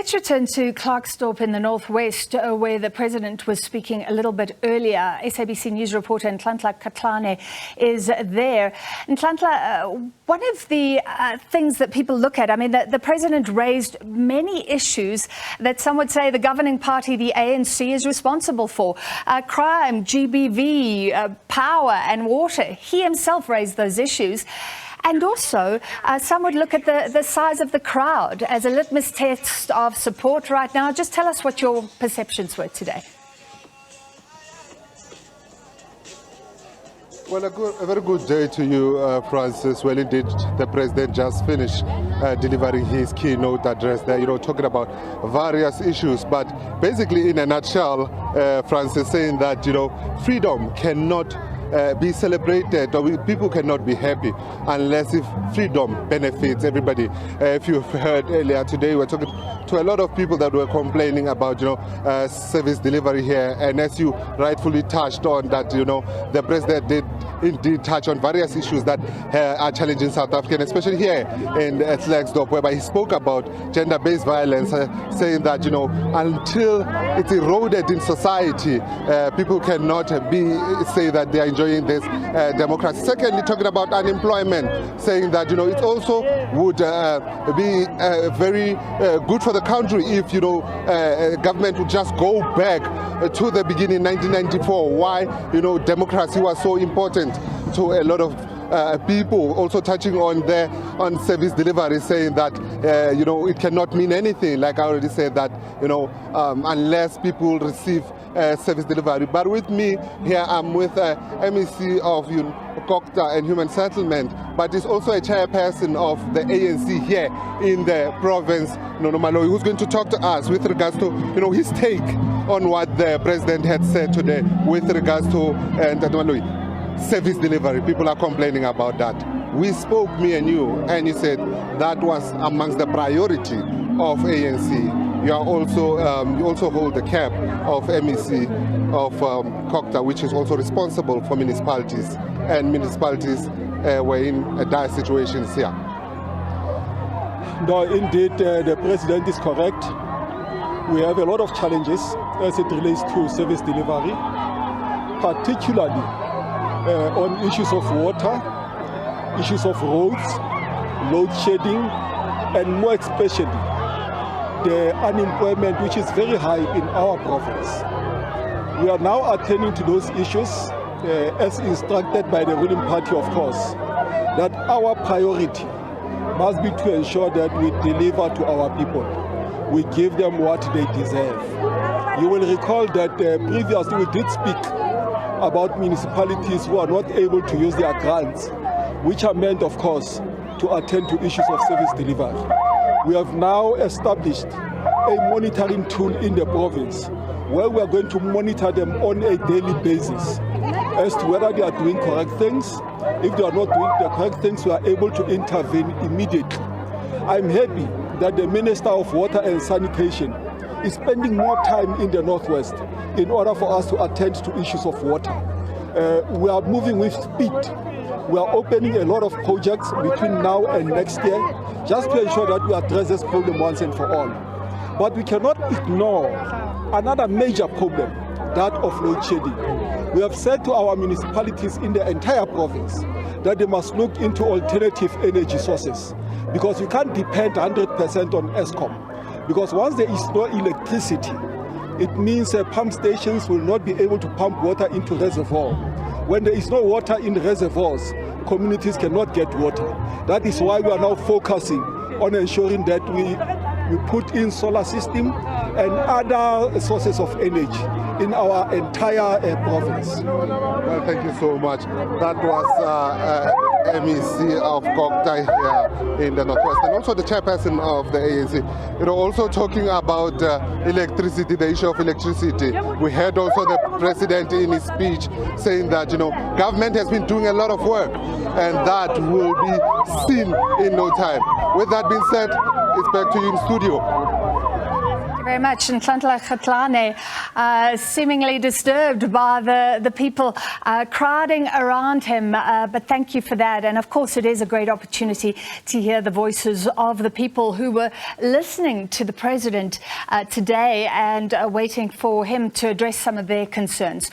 Let's return to Klerksdorp in the northwest, where the president was speaking a little bit earlier. SABC News reporter Ntlantla Kgatlhane is there. Ntlantla, one of the things that people look at, I mean, the president raised many issues that some would say the governing party, the ANC, is responsible for. Crime, GBV, power and water. He himself raised those issues. And also, some would look at the size of the crowd as a litmus test of support right now. Just tell us what your perceptions were today. Well, a very good day to you, Francis. Well, indeed, the president just finished delivering his keynote address there, talking about various issues. But basically, in a nutshell, Francis saying that, freedom cannot be celebrated, or people cannot be happy unless if freedom benefits everybody. If you've heard earlier today, we were talking to a lot of people that were complaining about service delivery here, and as you rightfully touched on that, the president did indeed touch on various issues that are challenging South Africa, especially here in Klerksdorp, whereby he spoke about gender-based violence, saying that until it's eroded in society, people cannot say that they are enjoying this democracy. Secondly, talking about unemployment, saying that it also would be very good for the country if government would just go back to the beginning, 1994. Why democracy was so important to a lot of people. Also touching on service delivery, saying that it cannot mean anything, like I already said, that unless people receive service delivery. But with me here, I'm with MEC of Kokta and Human Settlement, but is also a chairperson of the ANC here in the province, Malloy, who's going to talk to us with regards to his take on what the president had said today with regards to service delivery. People are complaining about that. We spoke, me and you said that was amongst the priority of ANC. You are also you also hold the cap of MEC of Kokta, which is also responsible for municipalities, and municipalities were in a dire situation here. No, indeed, the president is correct. We have a lot of challenges as it relates to service delivery, particularly on issues of water, issues of roads, load shedding, and more especially the unemployment, which is very high in our province. We are now attending to those issues as instructed by the ruling party, of course, that our priority must be to ensure that we deliver to our people. We give them what they deserve. You will recall that previously we did speak about municipalities who are not able to use their grants, which are meant, of course, to attend to issues of service delivery. We have now established a monitoring tool in the province where we are going to monitor them on a daily basis as to whether they are doing correct things. If they are not doing the correct things, we are able to intervene immediately. I'm happy that the Minister of Water and Sanitation is spending more time in the Northwest in order for us to attend to issues of water. We are moving with speed. We are opening a lot of projects between now and next year just to ensure that we address this problem once and for all. But we cannot ignore another major problem, that of load shedding. We have said to our municipalities in the entire province that they must look into alternative energy sources, because we can't depend 100% on Eskom. Because once there is no electricity, it means pump stations will not be able to pump water into reservoir. When there is no water in the reservoirs, communities cannot get water. That is why we are now focusing on ensuring that we put in solar system and other sources of energy in our entire province. Well, thank you so much. That was MEC of Kokta here in the Northwest, and also the chairperson of the ANC. Also talking about electricity, the issue of electricity. We heard also the president in his speech saying that government has been doing a lot of work, and that will be seen in no time. With that being said, it's back to you in studio. Very much. Ntlantla Kgatlhane, seemingly disturbed by the people crowding around him. But thank you for that. And of course, it is a great opportunity to hear the voices of the people who were listening to the president today and waiting for him to address some of their concerns.